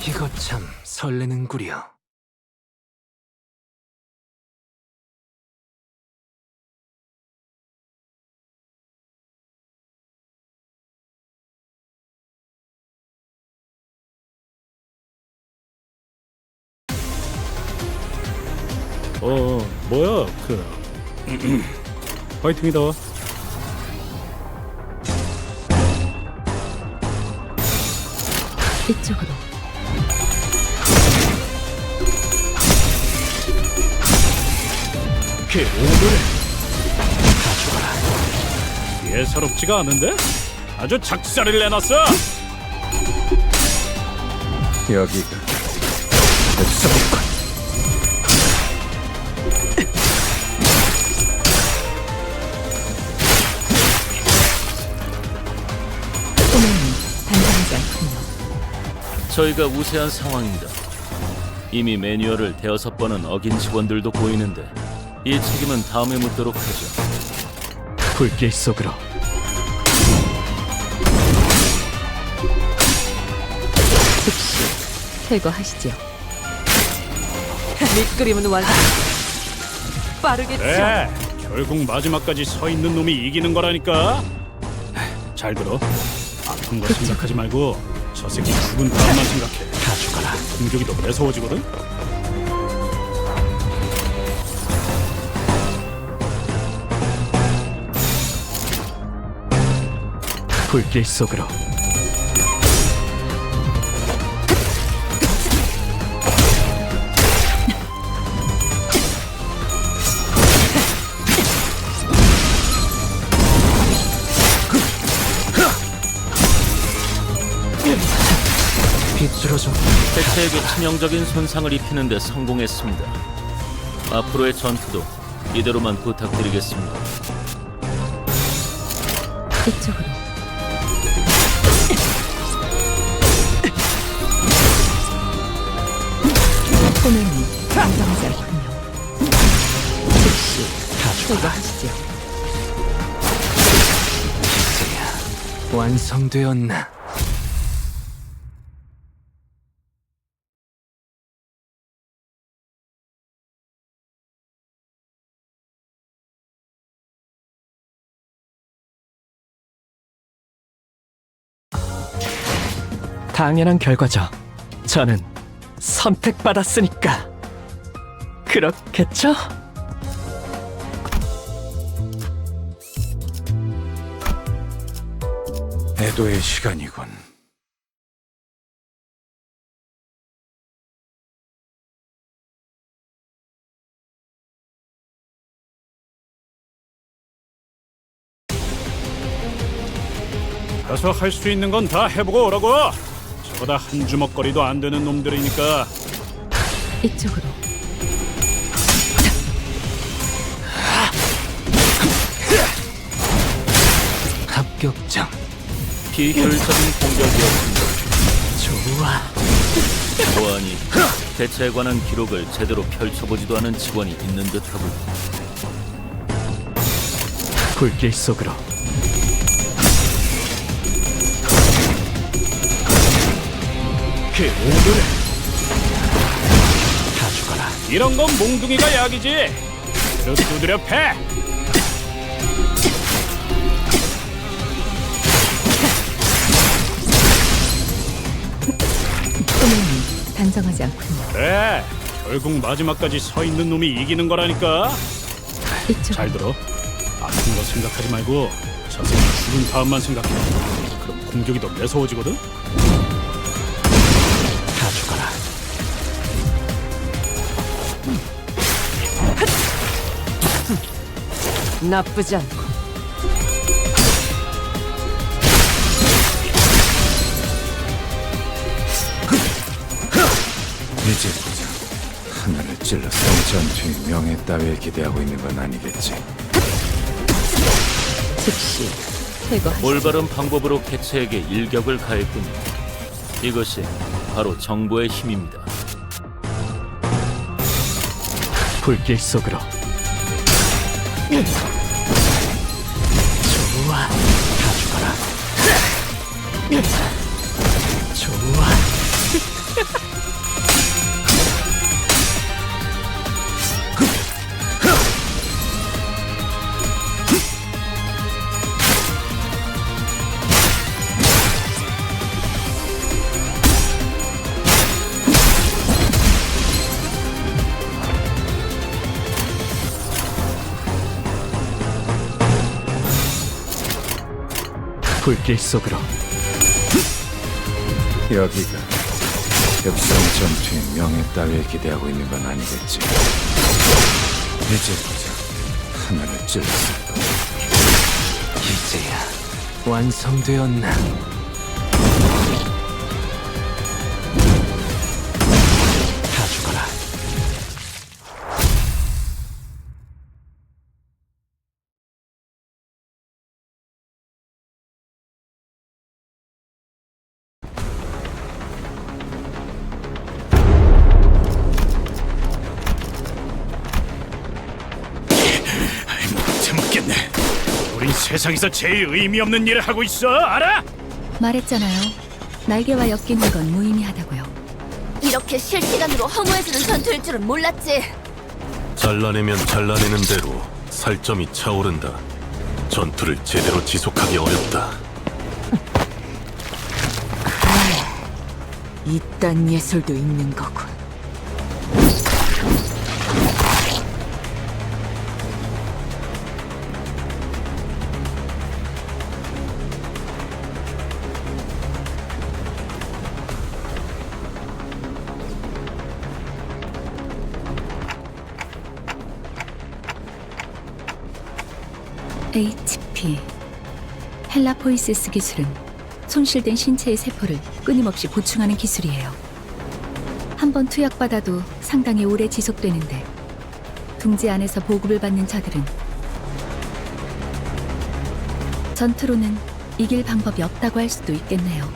이거 참 설레는구려. 뭐야, 파이팅이다. 이쪽으로. 그 오늘을 가져가라. 예사롭지가 않은데? 아주 작살을 내놨어. 여기가 없어볼까? 소매는 단단하지 않군요. 저희가 우세한 상황입니다. 이미 매뉴얼을 대여섯 번은 어긴 직원들도 보이는데 이 책임은 다음에 묻도록 하죠. 불길 속으로. 즉시 퇴거하시죠. 밑그림은 완성. 빠르겠죠. 그래, 결국 마지막까지 서 있는 놈이 이기는 거라니까. 잘 들어. 아픈 거 생각하지 말고 저 새끼 죽은 다음만 생각해. 가져가라. 공격이 더 매서워지거든. 불길 속으로. 비뚤어져. 대체에게 치명적인 손상을 입히는 데 성공했습니다. 앞으로의 전투도 이대로만 부탁드리겠습니다. 이쪽으로. 소매는 단단하지 않군요. 즉시 퇴거하시죠. 완성되었나? 당연한 결과죠. 저는 선택받았으니까. 그렇겠죠? 애도의 시간이군. 가서 할 수 있는 건 다 해보고 오라고. 저보다 한 주먹거리도 안 되는 놈들이니까. 이쪽으로. 합격점. 비효율적인 공격이었습니다. 좋아. 보아하니 대체에 관한 기록을 제대로 펼쳐보지도 않은 직원이 있는 듯하고 불길 속으로. 그 오늘을 가져가라. 이런 건 몽둥이가 약이지. 그래도 두드려 패. 소매는 단정하지 않군요. 그래, 결국 마지막까지 서 있는 놈이 이기는 거라니까. 이쪽으로. 잘 들어. 아픈 거 생각하지 말고 저 새끼 죽은 다음만 생각해. 그럼 공격이 더 매서워지거든. 가져가라. 나쁘지 않고. 이제 보자. 하늘을 찔러 싸운 전투의 명예 따위에 기대하고 있는 건 아니겠지. 즉시 퇴거하시죠. 올바른 방법으로 개체에게 일격을 가했군요. 이것이 바로 정보의 힘입니다. 불길 속으로. 좋아. 가져가라. 좋아. 불길 속으로 여기가 흡성 전투의 명예 따위에 기대하고 있는 건 아니겠지. 이제 보자. 하나를 찔렀을 때 이제야 완성되었나? 다 죽어라. 못해먹겠네. 우린 세상에서 제일 의미 없는 일을 하고 있어, 알아? 말했잖아요. 날개와 엮이는 건 무의미하다고요. 이렇게 실시간으로 허무해지는 전투일 줄은 몰랐지. 잘라내면 잘라내는 대로 살점이 차오른다. 전투를 제대로 지속하기 어렵다. 이딴 예술도 있는 거군. HP 헬라포이시스 기술은 손실된 신체의 세포를 끊임없이 보충하는 기술이에요. 한번 투약받아도 상당히 오래 지속되는데 둥지 안에서 보급을 받는 자들은 전투로는 이길 방법이 없다고 할 수도 있겠네요.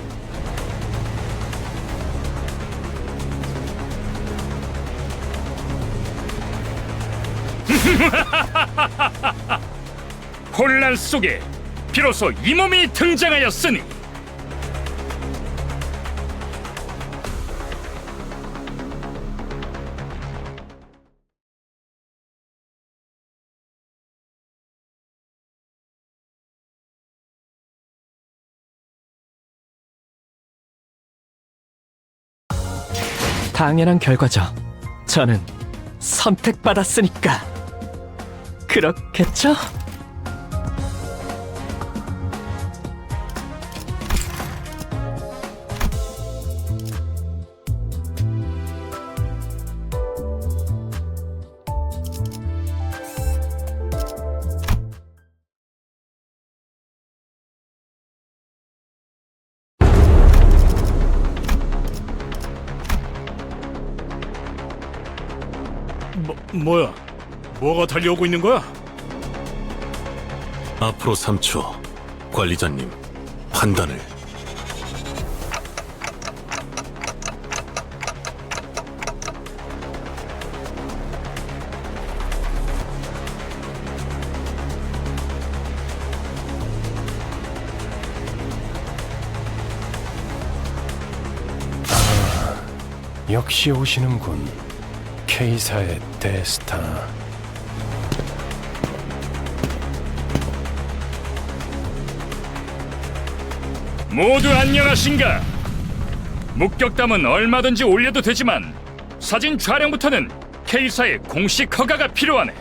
혼란 속에 비로소 이 몸이 등장하였으니 당연한 결과죠. 저는 선택받았으니까. 그렇겠죠? 뭐야? 뭐가 달려오고 있는 거야? 앞으로 3초. 관리자님, 판단을. 역시 오시는군. K사의 대스타. 모두 안녕하신가? 목격담은 얼마든지 올려도 되지만 사진 촬영부터는 K사의 공식 허가가 필요하네.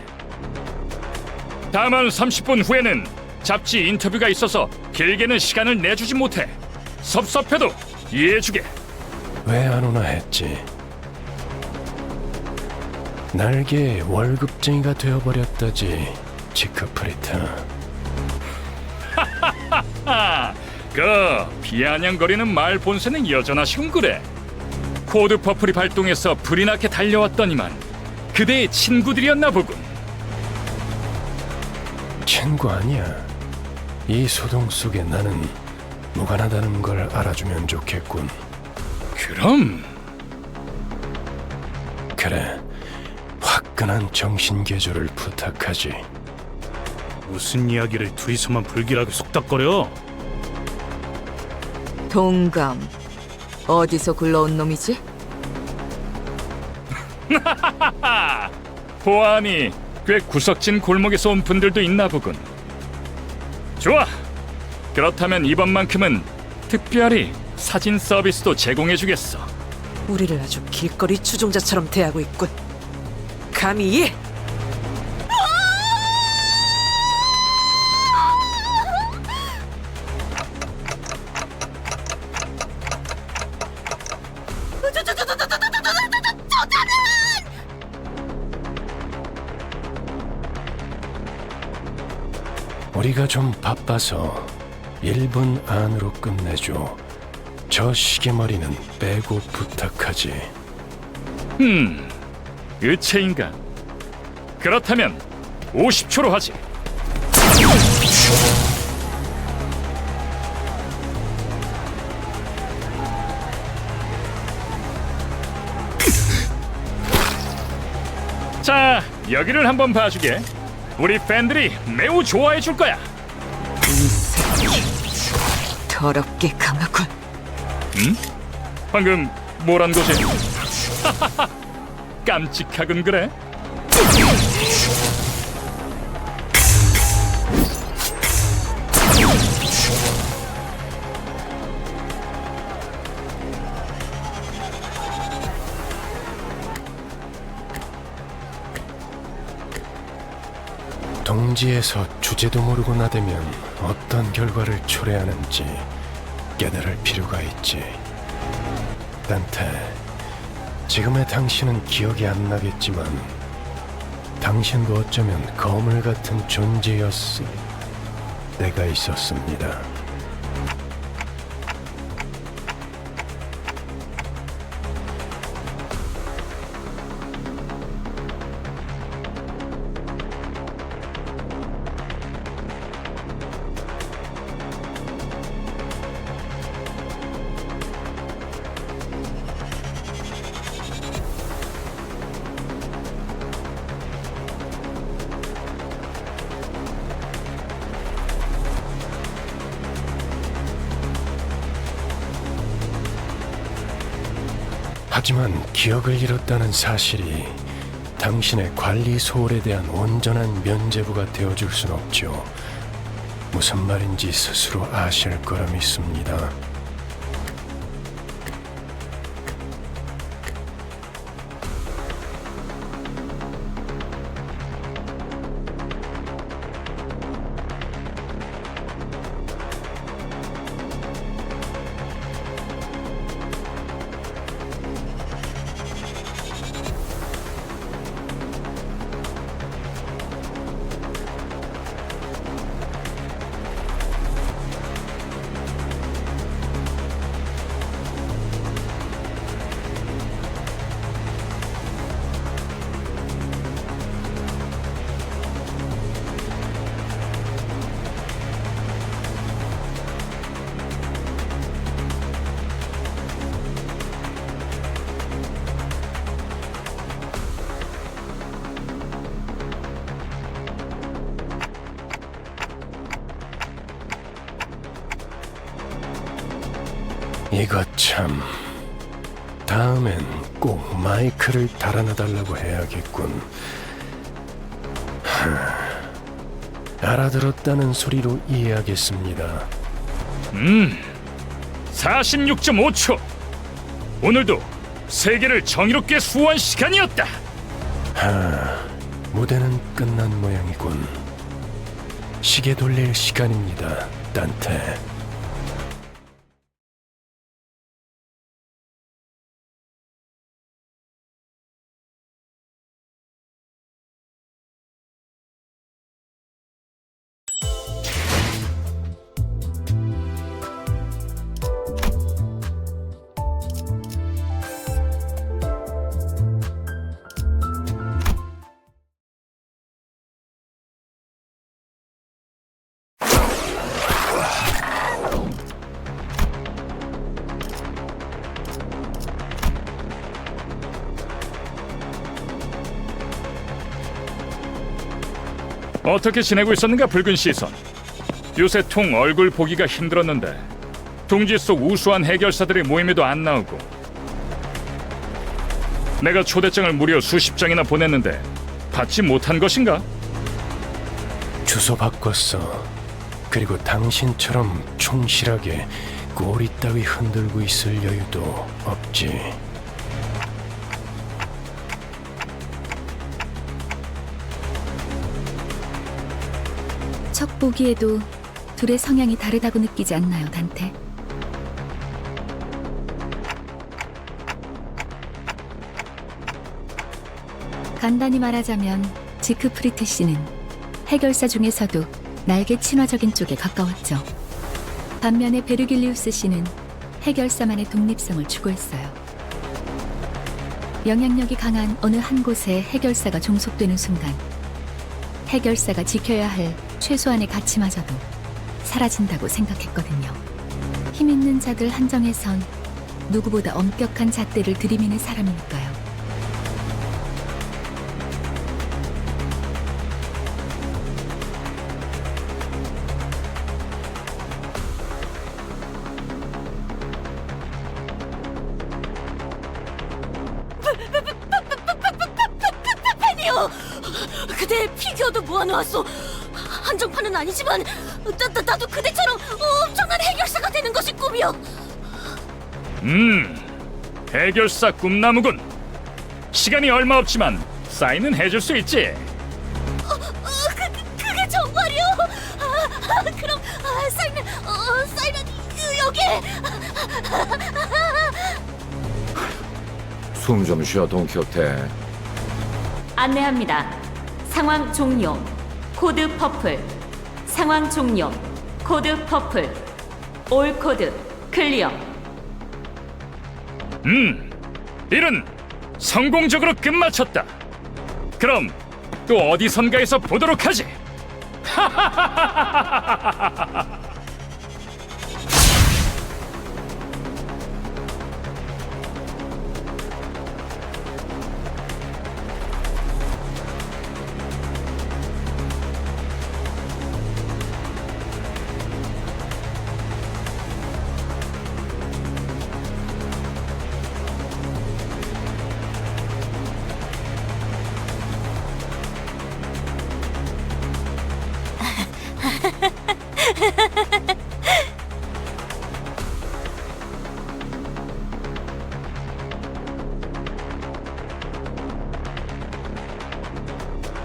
다만 30분 후에는 잡지 인터뷰가 있어서 길게는 시간을 내주지 못해. 섭섭해도 이해해주게. 왜 안 오나 했지. 날개의 월급쟁이가 되어버렸다지, 지크프리트. 그 비아냥거리는 말 본세는 여전하시군 그래. 코드 퍼플이 발동해서 불이 나게 달려왔더니만 그대의 친구들이었나 보군. 친구 아니야. 이 소동 속에 나는 무관하다는 걸 알아주면 좋겠군. 그럼 그래, 화끈한 정신개조를 부탁하지. 무슨 이야기를 둘이서만 불길하게 속닥거려? 동감, 어디서 굴러온 놈이지? 보아하니 꽤 구석진 골목에서 온 분들도 있나 보군. 좋아. 그렇다면 이번만큼은 특별히 사진 서비스도 제공해주겠어. 우리를 아주 길거리 추종자처럼 대하고 있군. 감히 우리가 좀 바빠서 1분 안으로 끝내줘. 저 시계머리는 빼고 부탁하지. 의체인가? 그렇다면 50초로 하지. 자, 여기를 한번 봐주게. 우리 팬들이 매우 좋아해 줄 거야. 더럽게 강하군. 방금 뭐란 거지? 깜찍하군 그래? 동지에서 주제도 모르고 나대면 어떤 결과를 초래하는지 깨달을 필요가 있지. 단테, 지금의 당신은 기억이 안 나겠지만 당신도 어쩌면 거물 같은 존재였을 때가 있었습니다. 하지만 기억을 잃었다는 사실이 당신의 관리 소홀에 대한 온전한 면죄부가 되어줄 순 없죠. 무슨 말인지 스스로 아실 거라 믿습니다. 이거 참... 다음엔 꼭 마이크를 달아놔달라고 해야겠군. 알아들었다는 소리로 이해하겠습니다. 46.5초. 오늘도 세계를 정의롭게 수호한 시간이었다. 무대는 끝난 모양이군. 시계 돌릴 시간입니다, 단테. 어떻게 지내고 있었는가 붉은 시선. 요새 통 얼굴 보기가 힘들었는데 동지 속 우수한 해결사들의 모임에도 안 나오고. 내가 초대장을 무려 수십 장이나 보냈는데 받지 못한 것인가? 주소 바꿨어. 그리고 당신처럼 충실하게 꼬리 따위 흔들고 있을 여유도 없지. 척 보기에도 둘의 성향이 다르다고 느끼지 않나요, 단테? 간단히 말하자면 지크프리트 씨는 해결사 중에서도 날개 친화적인 쪽에 가까웠죠. 반면에 베르길리우스 씨는 해결사만의 독립성을 추구했어요. 영향력이 강한 어느 한 곳에 해결사가 종속되는 순간 해결사가 지켜야 할 최소한의 가치마저도 사라진다고 생각했거든요. 힘 있는 자들 한정에선 누구보다 엄격한 잣대를 들이미는 사람이니까요. 팬이요! 그대 피규어도 모아놓았어. 한정판은 아니지만 나도 그대처럼 엄청난 해결사가 되는 것이 꿈이요. 해결사 꿈나무군. 시간이 얼마 없지만 사인은 해줄 수 있지. 그게 정말이요? 그럼 사인은 여기. 숨 좀 쉬어, 돈키호테. 안내합니다. 상황 종료. 코드 퍼플. 상황 종료. 코드 퍼플. 올 코드 클리어. 일은 성공적으로 끝마쳤다. 그럼 또 어디선가에서 보도록 하지.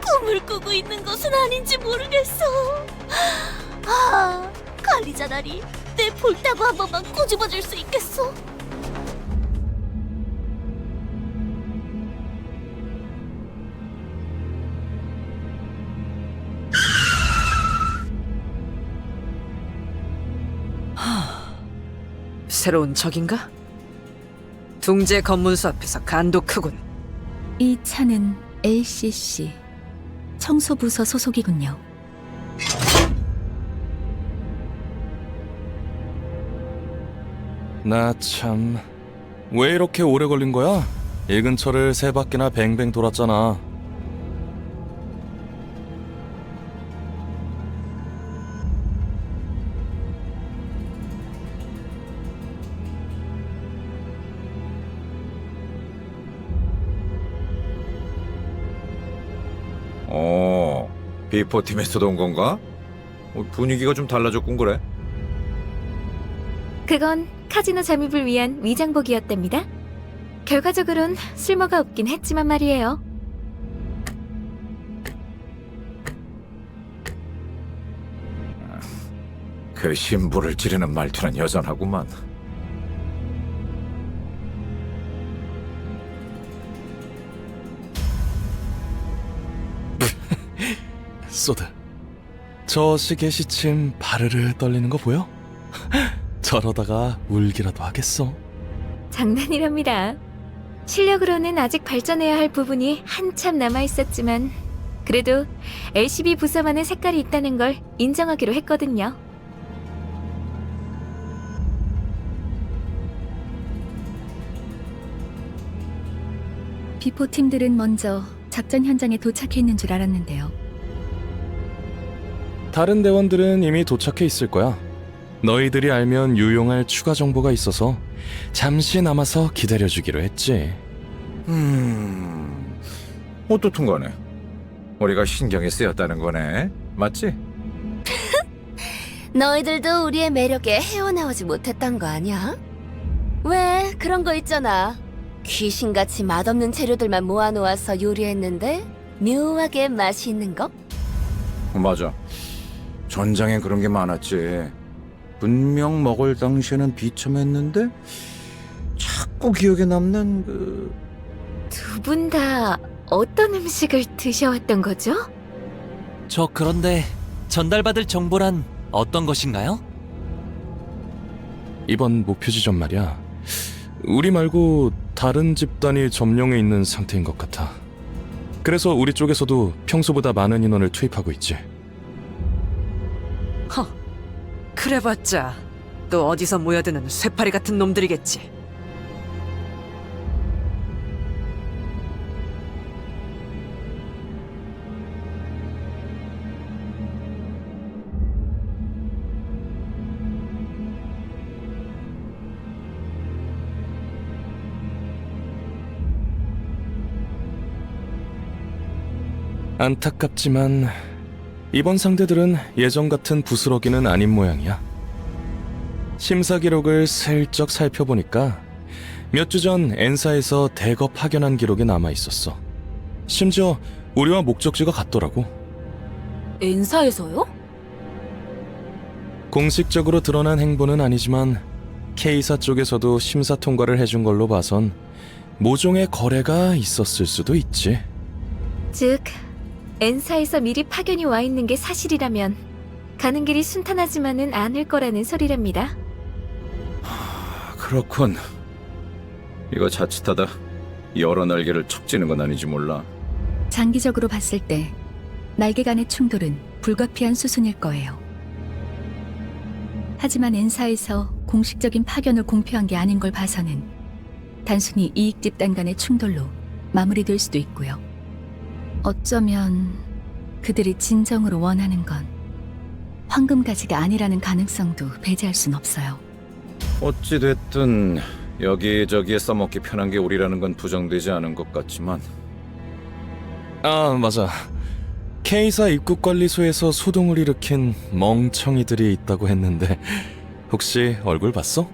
꿈을 꾸고 있는 것은 아닌지 모르겠어. 관리자 나리, 내 볼따구 한 번만 꼬집어줄 수 있겠어? 새로운 적인가? 둥제 검문소 앞에서 간도 크군. 이 차는 LCC 청소부서 소속이군요. 나 참... 왜 이렇게 오래 걸린 거야? 이 근처를 세 바퀴나 뱅뱅 돌았잖아. 비포팀에서도 온 건가? 분위기가 좀 달라졌군 그래. 그건 카지노 잠입을 위한 위장복이었답니다. 결과적으론 쓸모가 없긴 했지만 말이에요. 그 심부를 찌르는 말투는 여전하구만. 소드, 저 시계 시침 바르르 떨리는 거 보여? 저러다가 울기라도 하겠어. 장난이랍니다. 실력으로는 아직 발전해야 할 부분이 한참 남아있었지만 그래도 LCB 부서만의 색깔이 있다는 걸 인정하기로 했거든요. 비포팀들은 먼저 작전 현장에 도착해 있는 줄 알았는데요. 다른 대원들은 이미 도착해 있을 거야. 너희들이 알면 유용할 추가 정보가 있어서 잠시 남아서 기다려주기로 했지. 어떻든 간에 우리가 신경이 쓰였다는 거네. 맞지? 너희들도 우리의 매력에 헤어나오지 못했던 거 아니야? 왜 그런 거 있잖아. 귀신같이 맛없는 재료들만 모아놓아서 요리했는데 묘하게 맛이 있는 거? 맞아. 전장엔 그런 게 많았지. 분명 먹을 당시에는 비참했는데 자꾸 기억에 남는 두 분 다 어떤 음식을 드셔왔던 거죠? 저 그런데 전달받을 정보란 어떤 것인가요? 이번 목표 지점 말이야. 우리 말고 다른 집단이 점령해 있는 상태인 것 같아. 그래서 우리 쪽에서도 평소보다 많은 인원을 투입하고 있지. 허, 그래봤자 또 어디서 모여드는 쇠파리 같은 놈들이겠지. 안타깝지만 이번 상대들은 예전 같은 부스러기는 아닌 모양이야. 심사 기록을 슬쩍 살펴보니까 몇 주 전 엔사에서 대거 파견한 기록이 남아 있었어. 심지어 우리와 목적지가 같더라고. 엔사에서요? 공식적으로 드러난 행보는 아니지만 K사 쪽에서도 심사 통과를 해준 걸로 봐선 모종의 거래가 있었을 수도 있지. 즉, 엔사에서 미리 파견이 와 있는 게 사실이라면 가는 길이 순탄하지만은 않을 거라는 소리랍니다. 그렇군. 이거 자칫하다 여러 날개를 척지는 건 아닌지 몰라. 장기적으로 봤을 때 날개 간의 충돌은 불가피한 수순일 거예요. 하지만 엔사에서 공식적인 파견을 공표한 게 아닌 걸 봐서는 단순히 이익 집단 간의 충돌로 마무리될 수도 있고요. 어쩌면 그들이 진정으로 원하는 건 황금가지가 아니라는 가능성도 배제할 순 없어요. 어찌됐든 여기저기에 써먹기 편한 게 우리라는 건 부정되지 않은 것 같지만. 아, 맞아. K사 입국관리소에서 소동을 일으킨 멍청이들이 있다고 했는데 혹시 얼굴 봤어?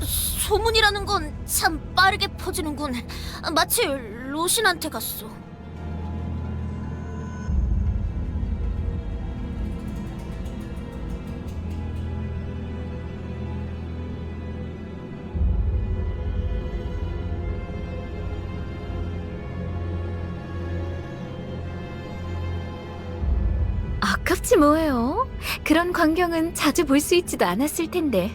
소문이라는 건 참 빠르게 퍼지는군. 마치 로신한테 갔어. 아깝지 뭐예요. 그런 광경은 자주 볼 수 있지도 않았을 텐데.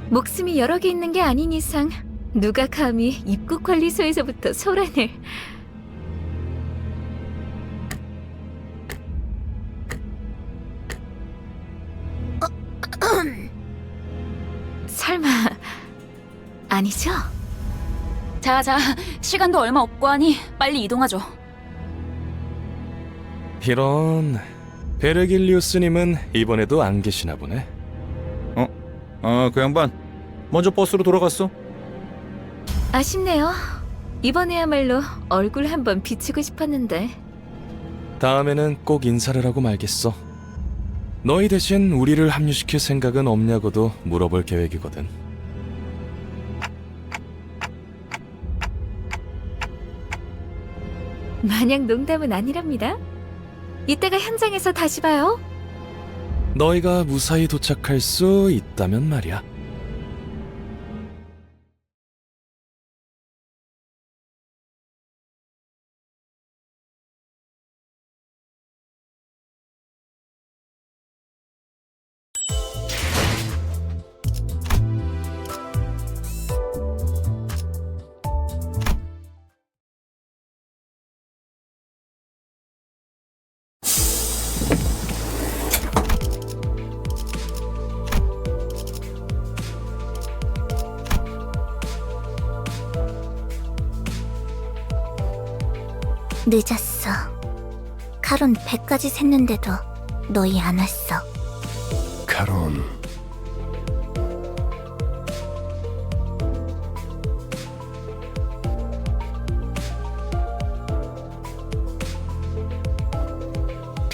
목숨이 여러 개 있는 게 아닌 이상 누가 감히 입국관리소에서부터 소란을... 설마... 아니죠? 자자, 시간도 얼마 없고 하니 빨리 이동하죠. 이런... 베르길리우스님은 이번에도 안 계시나 보네. 그 양반 먼저 버스로 돌아갔어. 아쉽네요. 이번에야말로 얼굴 한번 비추고 싶었는데. 다음에는 꼭 인사를 하고 말겠어. 너희 대신 우리를 합류시킬 생각은 없냐고도 물어볼 계획이거든. 마냥 농담은 아니랍니다. 이따가 현장에서 다시 봐요. 너희가 무사히 도착할 수 있다면 말이야. 늦었어. 카론 100까지 샜는데도 너희 안 왔어. 카론,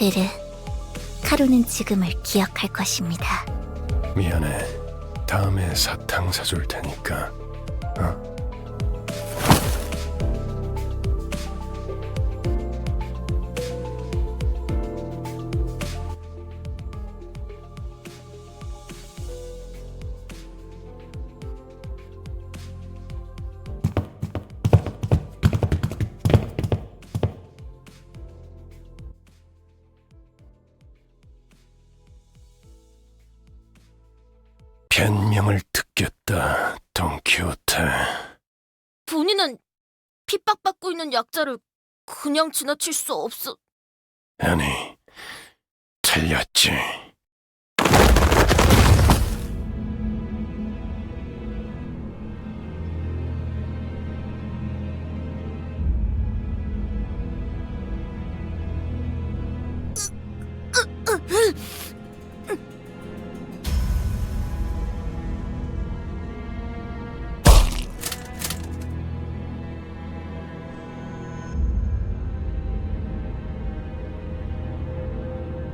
베르, 카로는 지금을 기억할 것입니다. 미안해. 다음에 사탕 사줄 테니까. 어? 변명을 듣겠다, 돈키호테. 본인은 핍박받고 있는 약자를 그냥 지나칠 수 없어. 아니, 틀렸지.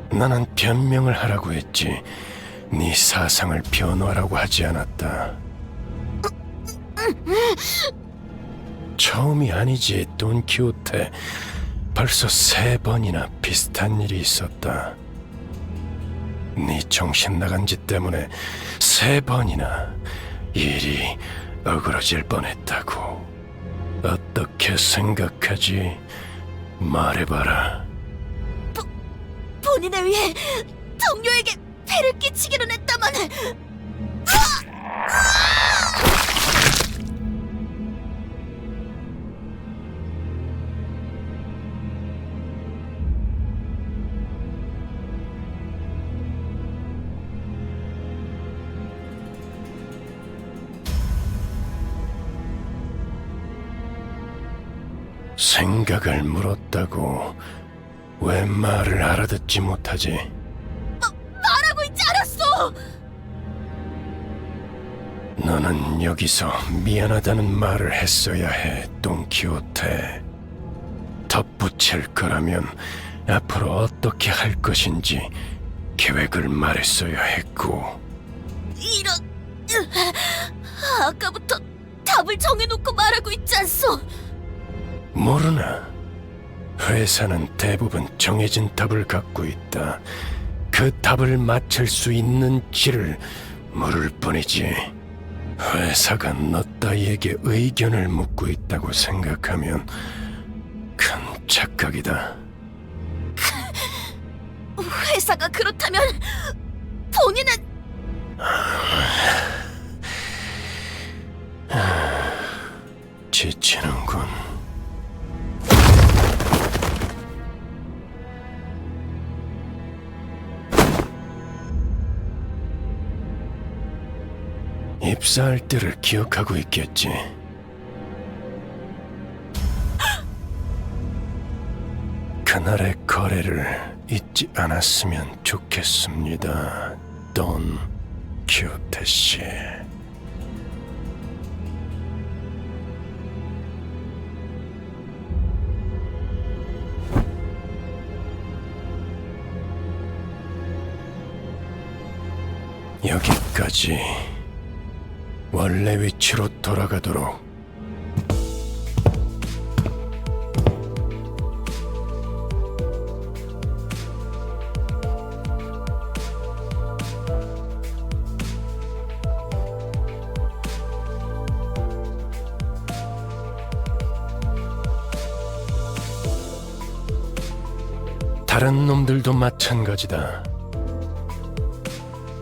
나는 변명을 하라고 했지. 네 사상을 변화라고 하지 않았다. 처음이 아니지, 돈키호테. 벌써 3번이나 비슷한 일이 있었다. 네 정신 나간 짓 때문에 3번이나 일이 어그러질 뻔했다고. 어떻게 생각하지? 말해봐라. 본인을 위해 동료에게 폐를 끼치기는 했다만. 생각을 물었다고 왜 말을 알아듣지 못하지? 말하고 있지 않았어! 너는 여기서 미안하다는 말을 했어야 해, 돈키호테. 덧붙일 거라면 앞으로 어떻게 할 것인지 계획을 말했어야 했고. 이런... 아까부터 답을 정해놓고 말하고 있지 않소? 모르나? 회사는 대부분 정해진 답을 갖고 있다. 그 답을 맞출 수 있는 지를 물을 뿐이지. 회사가 너 따위에게 의견을 묻고 있다고 생각하면 큰 착각이다. 회사가 그렇다면 본인은... 지치는군. 입사할 때를 기억하고 있겠지. 그날의 거래를 잊지 않았으면 좋겠습니다, 돈 키호테 씨. 여기까지. 원래 위치로 돌아가도록. 다른 놈들도 마찬가지다.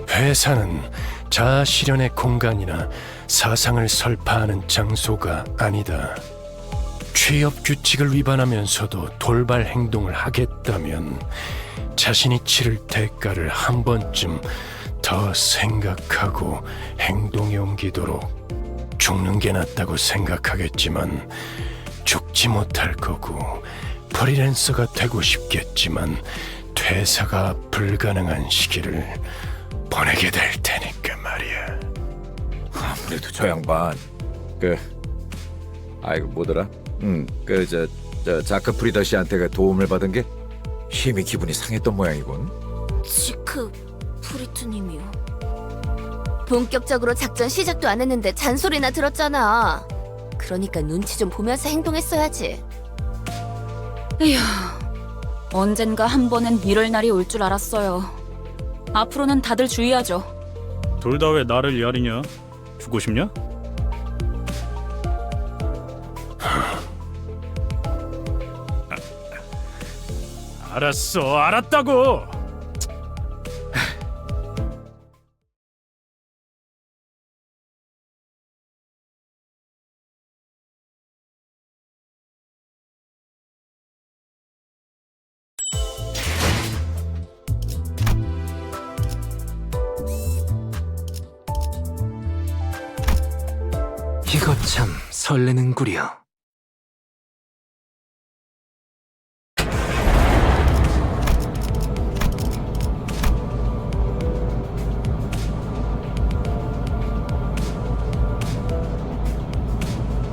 회사는 자아 실현의 공간이나 사상을 설파하는 장소가 아니다. 취업 규칙을 위반하면서도 돌발 행동을 하겠다면 자신이 치를 대가를 한 번쯤 더 생각하고 행동에 옮기도록. 죽는 게 낫다고 생각하겠지만 죽지 못할 거고, 프리랜서가 되고 싶겠지만 퇴사가 불가능한 시기를 보내게 될 테니까 말이야. 아무래도 저 양반 아이고 뭐더라? 저 자크 프리더 씨한테 그 도움을 받은 게 힘이 기분이 상했던 모양이군. 지크 브리트님이요. 본격적으로 작전 시작도 안 했는데 잔소리나 들었잖아. 그러니까 눈치 좀 보면서 행동했어야지. 에휴, 언젠가 한 번은 이럴 날이 올 줄 알았어요. 앞으로는 다들 주의하죠. 둘 다 왜 나를 야리냐? 죽고 싶냐? 알았어, 알았다고. 이거 참 설레는구려.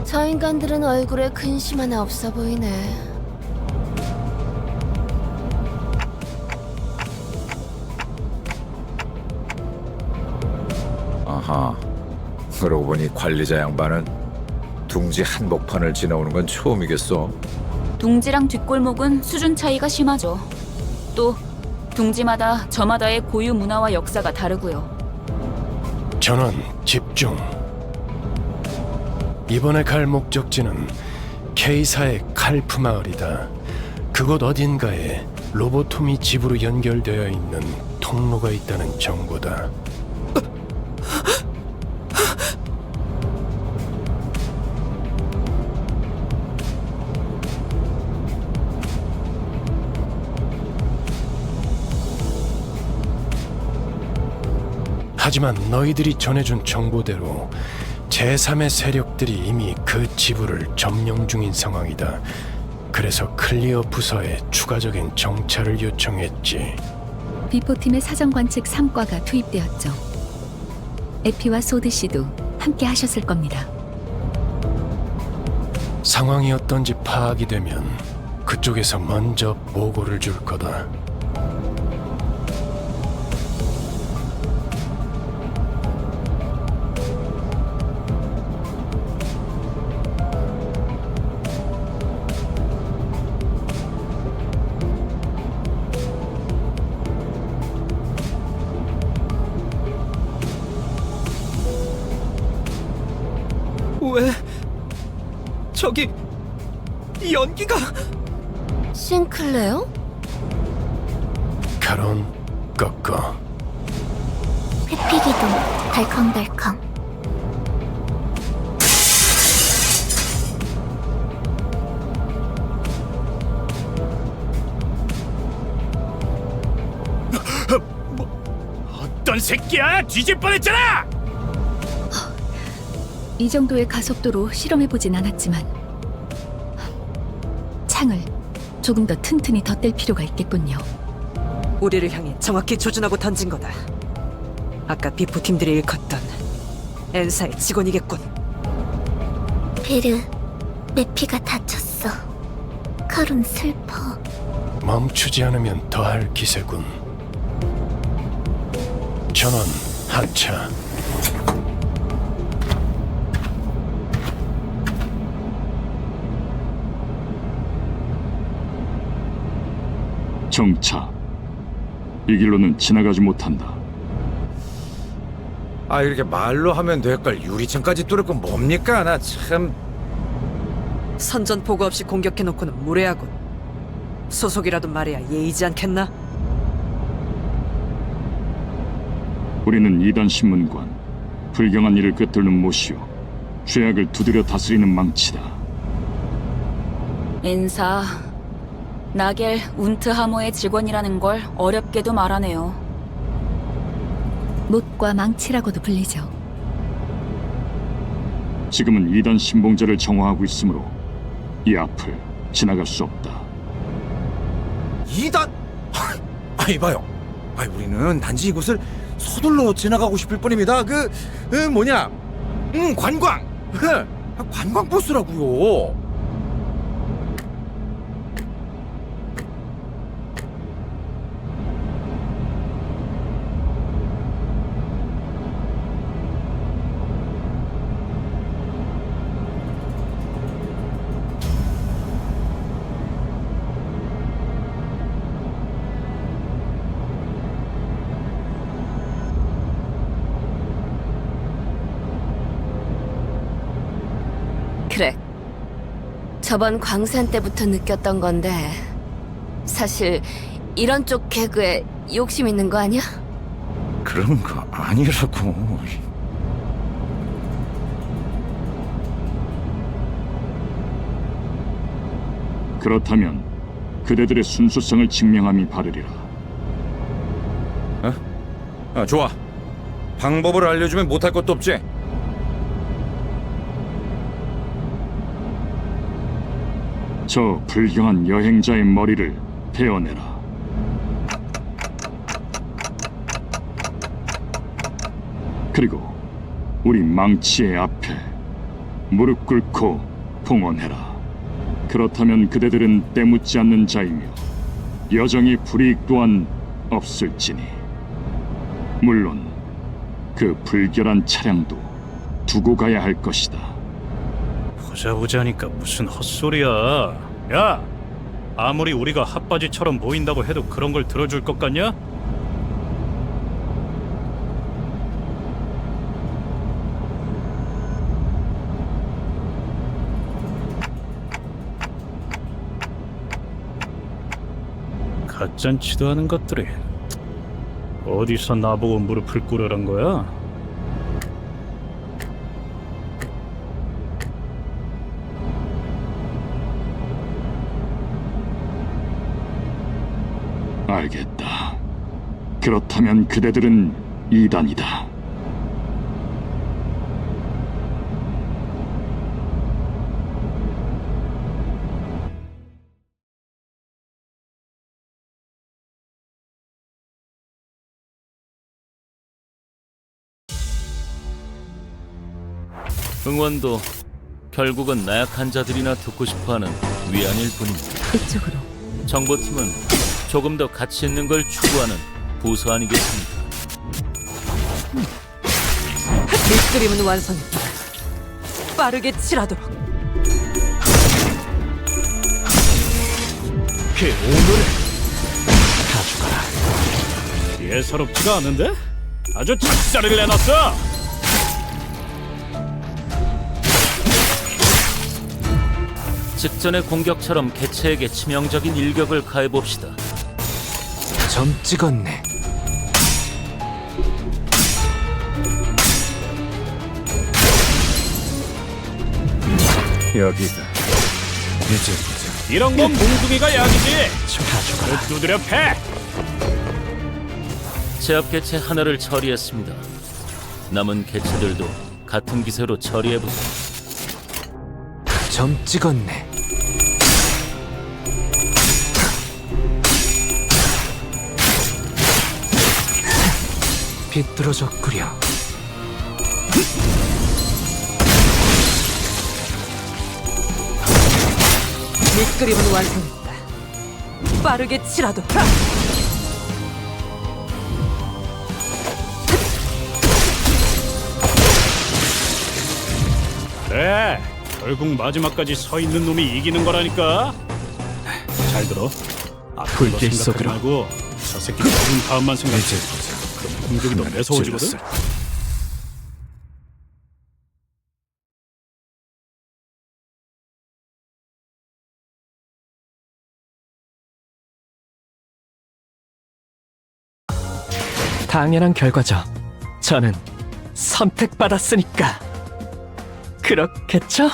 저 인간들은 얼굴에 근심 하나 없어 보이네. 아하. 그러고 보니 관리자 양반은 둥지 한복판을 지나오는 건 처음이겠어. 둥지랑 뒷골목은 수준 차이가 심하죠. 또 둥지마다 저마다의 고유 문화와 역사가 다르고요. 전원 집중. 이번에 갈 목적지는 K사의 칼프 마을이다. 그곳 어딘가에 로보톰이 집으로 연결되어 있는 통로가 있다는 정보다. 하지만 너희들이 전해준 정보대로 제3의 세력들이 이미 그 지부를 점령 중인 상황이다. 그래서 클리어 부서에 추가적인 정찰을 요청했지. 비포팀의 사정관측 3과가 투입되었죠. 에피와 소드 씨도 함께 하셨을 겁니다. 상황이 어떤지 파악이 되면 그쪽에서 먼저 보고를 줄 거다. 왜? 저기 연기가... 싱클레어? 카론 꺾어. 회피기동 덜컹덜컹. 어떤 새끼야? 뒤질 뻔했잖아! 이 정도의 가속도로 실험해보진 않았지만 창을 조금 더 튼튼히 덧댈 필요가 있겠군요. 우리를 향해 정확히 조준하고 던진 거다. 아까 비포팀들이 일컫던 엔사의 직원이겠군. 베르, 메피가 다쳤어. 카론 슬퍼. 멈추지 않으면 더할 기세군. 전원 하차. 정차. 이 길로는 지나가지 못한다. 아, 이렇게 말로 하면 될 걸 유리창까지 뚫을 건 뭡니까? 나 참... 선전 보고 없이 공격해놓고는 무례하군. 소속이라도 말해야 예의지 않겠나? 우리는 이단 신문관, 불경한 일을 꿰뚫는 못이요, 죄악을 두드려 다스리는 망치다. 인사, 나겔 운트하모의 직원이라는 걸 어렵게도 말하네요. 못과 망치라고도 불리죠. 지금은 이단 신봉자를 정화하고 있으므로 이 앞을 지나갈 수 없다. 이단? 아, 이봐요. 아, 우리는 단지 이곳을 서둘러 지나가고 싶을 뿐입니다. 관광! 관광 버스라고요. 저번 광산 때부터 느꼈던 건데 사실 이런 쪽 개그에 욕심 있는 거 아니야? 그런 거 아니라고. 그렇다면 그대들의 순수성을 증명함이 바르리라. 좋아. 방법을 알려주면 못할 것도 없지. 저 불경한 여행자의 머리를 베어내라. 그리고 우리 망치의 앞에 무릎 꿇고 봉헌해라. 그렇다면 그대들은 때묻지 않는 자이며 여정의 불이익 또한 없을지니, 물론 그 불결한 차량도 두고 가야 할 것이다. 보자보자니까 무슨 헛소리야. 야, 아무리 우리가 핫바지처럼 보인다고 해도 그런 걸 들어줄 것 같냐? 가짠치도 않은 것들이 어디서 나보고 무릎을 꿇으란 거야? 알겠다. 그렇다면 그대들은 이단이다. 응원도 결국은 나약한 자들이나 듣고 싶어하는 위안일 뿐입니다. 이쪽으로. 정보팀은 조금 더 가치 있는 걸 추구하는 부서 아니겠습니까? 밑그림은 완성했다. 빠르게 칠하도록. 그 오늘을 가져가라. 예사롭지가 않은데? 아주 작살을 내놨어! 직전의 공격처럼 개체에게 치명적인 일격을 가해봅시다. 점 찍었네. 여기다. 이제 보자. 이런 건 몽둥이가 약이지! 가져가라. 두드려 패! 제압 개체 하나를 처리했습니다. 남은 개체들도 같은 기세로 처리해보세요. 점 찍었네. 비뚤어졌구려. 밑그림은 완성했다. 빠르게 칠하도록. 그래, 결국 마지막까지 서 있는 놈이 이기는 거라니까. 잘 들어. 앞으로 너 생각하지 말고 저 새끼 죽은 다음만 생각해. 그럼 공격이 더 매서워지거든. 당연한 결과죠. 저는 선택받았으니까. 그렇겠죠?